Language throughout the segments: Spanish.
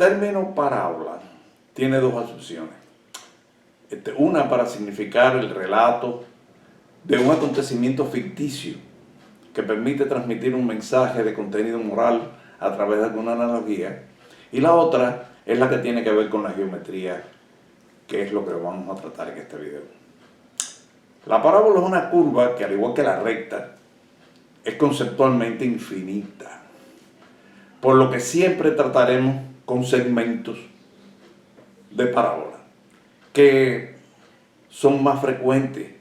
término parábola tiene dos acepciones. Una para significar el relato de un acontecimiento ficticio que permite transmitir un mensaje de contenido moral a través de alguna analogía. Y la otra es la que tiene que ver con la geometría, que es lo que vamos a tratar en este video. La parábola es una curva que, al igual que la recta, es conceptualmente infinita, por lo que siempre trataremos con segmentos de parábola que son más frecuentes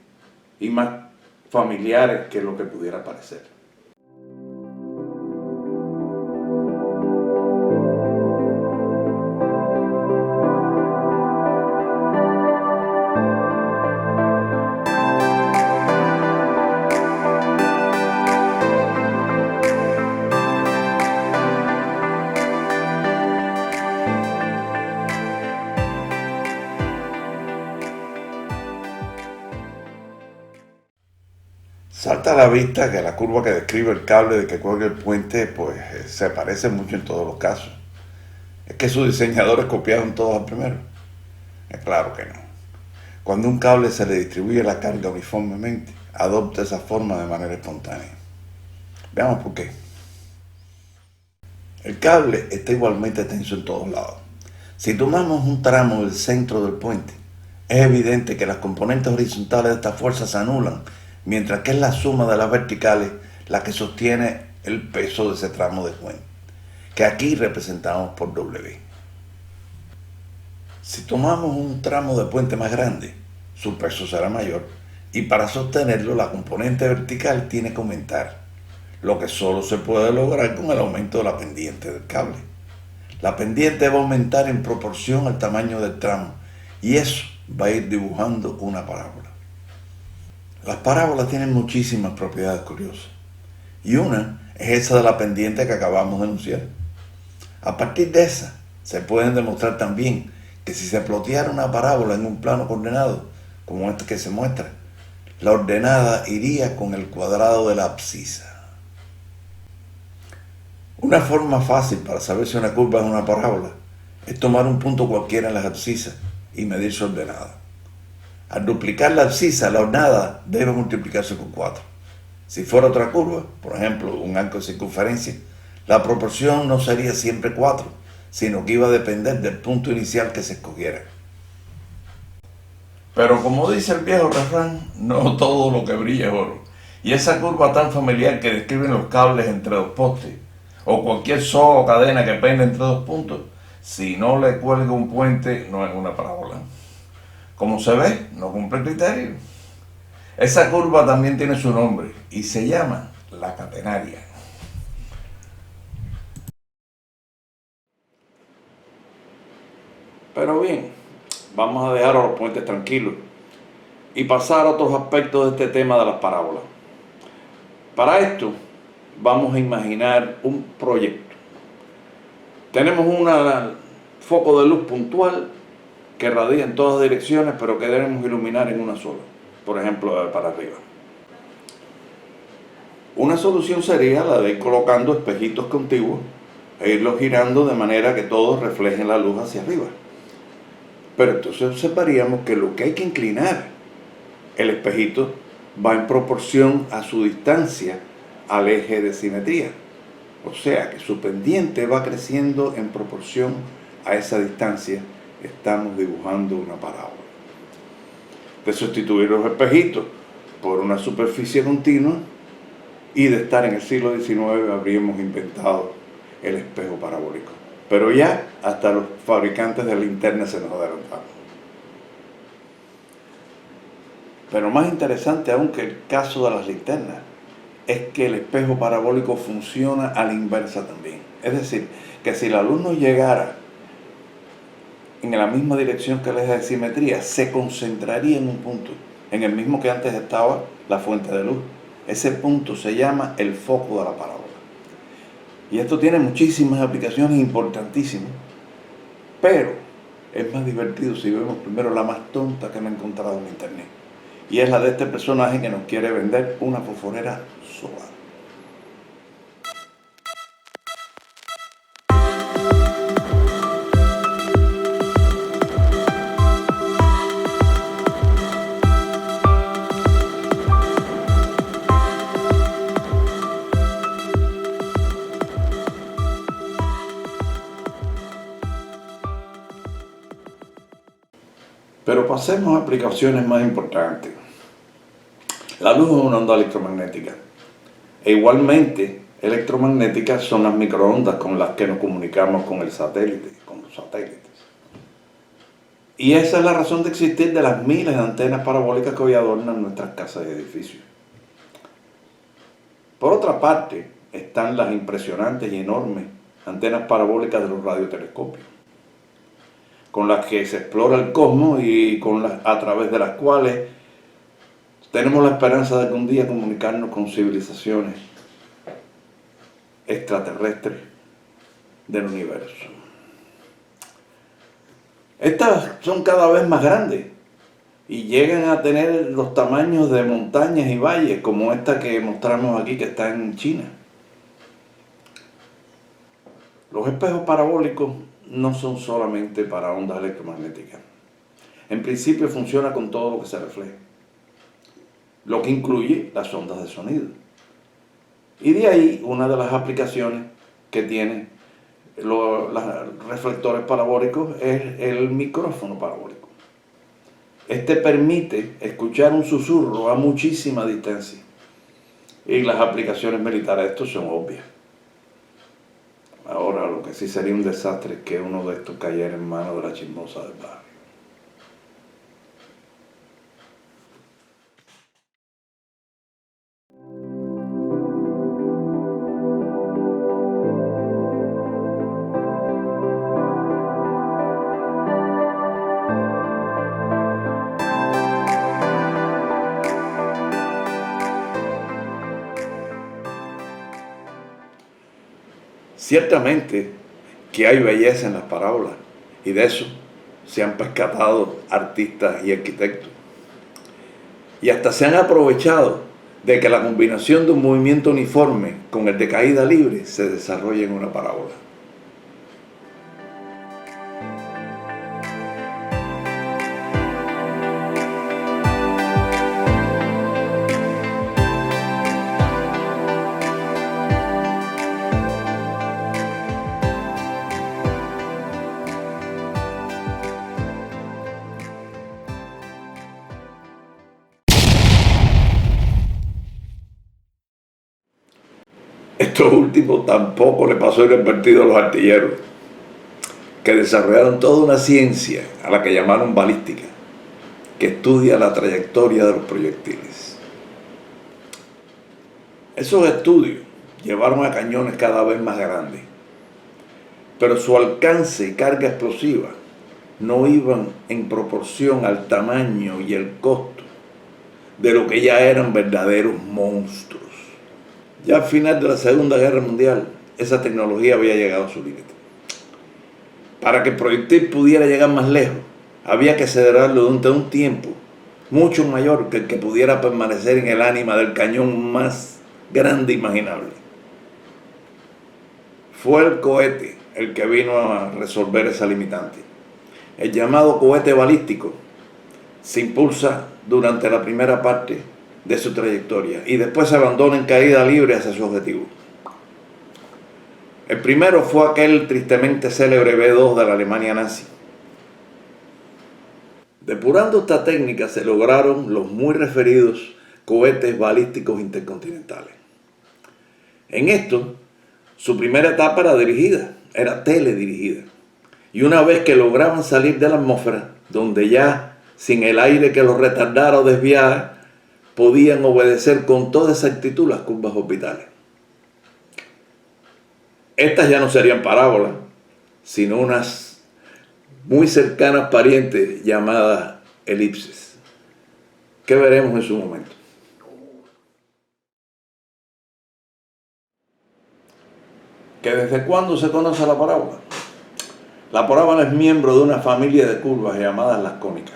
y más familiares que lo que pudiera parecer. Salta a la vista que la curva que describe el cable de que cuelga el puente pues se parece mucho en todos los casos. ¿Es que sus diseñadores copiaron todos al primero? Claro que no. Cuando un cable se le distribuye la carga uniformemente, adopta esa forma de manera espontánea. Veamos por qué. El cable está igualmente tenso en todos lados. Si tomamos un tramo del centro del puente, es evidente que las componentes horizontales de esta fuerza se anulan, mientras que es la suma de las verticales la que sostiene el peso de ese tramo de puente, que aquí representamos por W. Si tomamos un tramo de puente más grande, su peso será mayor, y para sostenerlo la componente vertical tiene que aumentar, lo que solo se puede lograr con el aumento de la pendiente del cable. La pendiente va a aumentar en proporción al tamaño del tramo, y eso va a ir dibujando una parábola. Las parábolas tienen muchísimas propiedades curiosas, y una es esa de la pendiente que acabamos de enunciar. A partir de esa, se pueden demostrar también que si se ploteara una parábola en un plano coordenado, como este que se muestra, la ordenada iría con el cuadrado de la abscisa. Una forma fácil para saber si una curva es una parábola es tomar un punto cualquiera en las abscisas y medir su ordenada. Al duplicar la abscisa, la ordenada debe multiplicarse por 4. Si fuera otra curva, por ejemplo, un arco de circunferencia, la proporción no sería siempre 4, sino que iba a depender del punto inicial que se escogiera. Pero como dice el viejo refrán, no todo lo que brilla es oro. Y esa curva tan familiar que describen los cables entre dos postes, o cualquier soga o cadena que pende entre dos puntos, si no le cuelga un puente, no es una parábola. Como se ve, no cumple el criterio. Esa curva también tiene su nombre y se llama la catenaria. Pero bien, vamos a dejar a los puentes tranquilos y pasar a otros aspectos de este tema de las parábolas. Para esto, vamos a imaginar un proyecto. Tenemos un foco de luz puntual que radia en todas direcciones, pero que debemos iluminar en una sola, por ejemplo, para arriba. Una solución sería la de ir colocando espejitos contiguos e irlos girando de manera que todos reflejen la luz hacia arriba. Pero entonces observaríamos que lo que hay que inclinar, el espejito va en proporción a su distancia al eje de simetría. O sea que su pendiente va creciendo en proporción a esa distancia. Estamos dibujando una parábola. De sustituir los espejitos por una superficie continua y de estar en el siglo XIX habríamos inventado el espejo parabólico. Pero ya hasta los fabricantes de linternas se nos adelantaron. Pero más interesante aún que el caso de las linternas es que el espejo parabólico funciona a la inversa también. Es decir, que si la luz no llegara en la misma dirección que el eje de simetría, se concentraría en un punto, en el mismo que antes estaba la fuente de luz. Ese punto se llama el foco de la parábola. Y esto tiene muchísimas aplicaciones importantísimas, pero es más divertido si vemos primero la más tonta que me he encontrado en internet. Y es la de este personaje que nos quiere vender una fosforera solar. Pero pasemos a aplicaciones más importantes. La luz es una onda electromagnética. E igualmente, electromagnéticas son las microondas con las que nos comunicamos con el satélite, con los satélites. Y esa es la razón de existir de las miles de antenas parabólicas que hoy adornan nuestras casas y edificios. Por otra parte, están las impresionantes y enormes antenas parabólicas de los radiotelescopios, con las que se explora el cosmos y a través de las cuales tenemos la esperanza de algún día comunicarnos con civilizaciones extraterrestres del universo. Estas son cada vez más grandes y llegan a tener los tamaños de montañas y valles, como esta que mostramos aquí, que está en China. Los espejos parabólicos no son solamente para ondas electromagnéticas. En principio funciona con todo lo que se refleja, lo que incluye las ondas de sonido. Y de ahí una de las aplicaciones que tienen los reflectores parabólicos es el micrófono parabólico. Este permite escuchar un susurro a muchísima distancia. Y las aplicaciones militares de esto son obvias. Ahora, lo que sí sería un desastre es que uno de estos cayera en manos de la chismosa del barrio. Ciertamente que hay belleza en las parábolas, y de eso se han percatado artistas y arquitectos. Y hasta se han aprovechado de que la combinación de un movimiento uniforme con el de caída libre se desarrolle en una parábola. Esto último tampoco le pasó inadvertido a los artilleros, que desarrollaron toda una ciencia a la que llamaron balística, que estudia la trayectoria de los proyectiles. Esos estudios llevaron a cañones cada vez más grandes, pero su alcance y carga explosiva no iban en proporción al tamaño y el costo de lo que ya eran verdaderos monstruos. Ya al final de la Segunda Guerra Mundial, esa tecnología había llegado a su límite. Para que el proyectil pudiera llegar más lejos, había que acelerarlo durante un tiempo mucho mayor que el que pudiera permanecer en el ánima del cañón más grande imaginable. Fue el cohete el que vino a resolver esa limitante. El llamado cohete balístico se impulsa durante la primera parte de su trayectoria y después se abandona en caída libre hacia su objetivo. El primero fue aquel tristemente célebre B-2 de la Alemania nazi. Depurando esta técnica se lograron los muy referidos cohetes balísticos intercontinentales. En esto, su primera etapa era teledirigida. Y una vez que lograban salir de la atmósfera, donde ya sin el aire que los retardara o desviara, podían obedecer con toda exactitud las curvas orbitales. Estas ya no serían parábolas, sino unas muy cercanas parientes llamadas elipses, que veremos en su momento. ¿Que desde cuándo se conoce la parábola? La parábola es miembro de una familia de curvas llamadas las cónicas,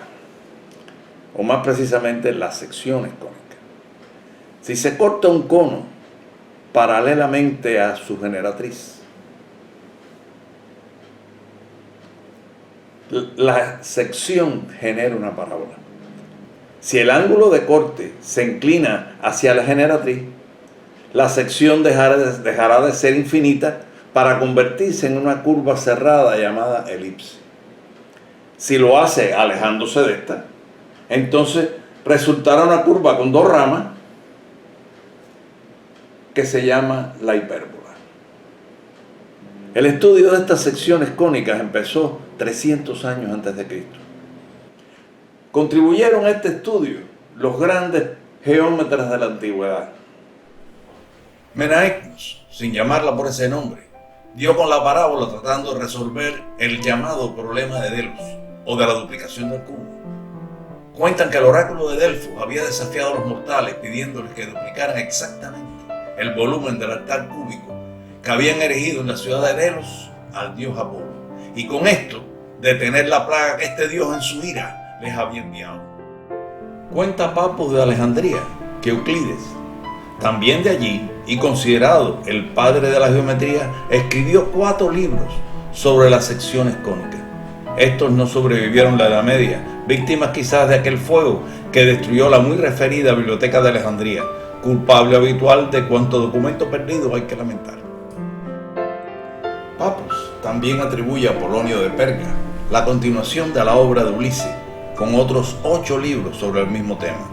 o más precisamente las secciones cónicas. Si se corta un cono paralelamente a su generatriz, la sección genera una parábola. Si el ángulo de corte se inclina hacia la generatriz, la sección dejará de ser infinita para convertirse en una curva cerrada llamada elipse. Si lo hace alejándose de esta, entonces resultará una curva con dos ramas que se llama la hipérbola. El estudio de estas secciones cónicas empezó 300 años antes de Cristo. Contribuyeron a este estudio los grandes geómetras de la antigüedad. Menaechmus, sin llamarla por ese nombre, dio con la parábola tratando de resolver el llamado problema de Delos, o de la duplicación del cubo. Cuentan que el oráculo de Delfos había desafiado a los mortales pidiéndoles que duplicaran exactamente el volumen del altar cúbico que habían erigido en la ciudad de Delos al dios Apolo, y con esto detener la plaga que este dios en su ira les había enviado. Cuenta Papo de Alejandría que Euclides, también de allí y considerado el padre de la geometría, escribió 4 libros sobre las secciones cónicas. Estos no sobrevivieron la Edad Media, víctimas quizás de aquel fuego que destruyó la muy referida Biblioteca de Alejandría, culpable habitual de cuanto documento perdido hay que lamentar. Papus también atribuye a Apolonio de Perga la continuación de la obra de Ulises, con otros 8 libros sobre el mismo tema,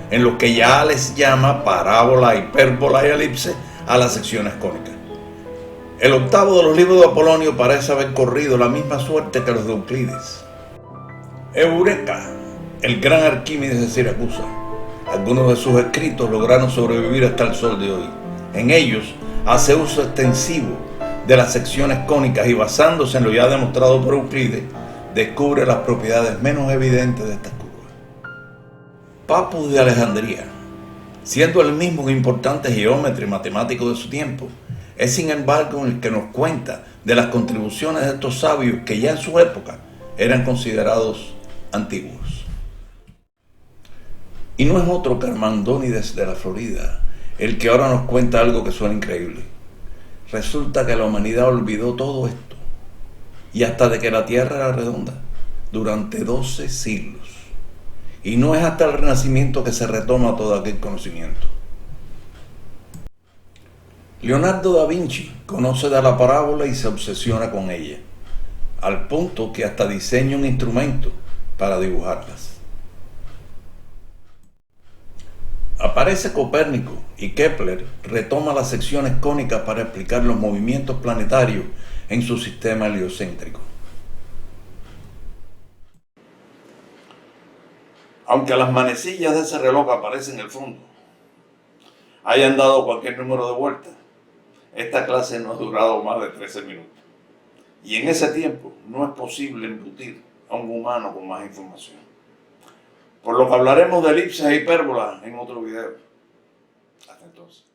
en los que ya les llama parábola, hipérbola y elipse a las secciones cónicas. El octavo de los libros de Apolonio parece haber corrido la misma suerte que los de Euclides. Eureka, el gran Arquímedes de Siracusa. Algunos de sus escritos lograron sobrevivir hasta el sol de hoy. En ellos hace uso extensivo de las secciones cónicas y, basándose en lo ya demostrado por Euclides, descubre las propiedades menos evidentes de estas curvas. Papus de Alejandría, siendo el mismo un importante geómetra y matemático de su tiempo, es sin embargo el que nos cuenta de las contribuciones de estos sabios que ya en su época eran considerados antiguos. Y no es otro que Armandónides de la Florida el que ahora nos cuenta algo que suena increíble. Resulta que la humanidad olvidó todo esto, y hasta de que la Tierra era redonda, durante 12 siglos. Y no es hasta el Renacimiento que se retoma todo aquel conocimiento. Leonardo da Vinci conoce de la parábola y se obsesiona con ella, al punto que hasta diseña un instrumento para dibujarlas. Aparece Copérnico y Kepler retoma las secciones cónicas para explicar los movimientos planetarios en su sistema heliocéntrico. Aunque las manecillas de ese reloj que aparece en el fondo hayan dado cualquier número de vueltas, esta clase no ha durado más de 13 minutos. Y en ese tiempo no es posible embutir a un humano con más información. Por lo que hablaremos de elipses e hipérbolas en otro video. Hasta entonces.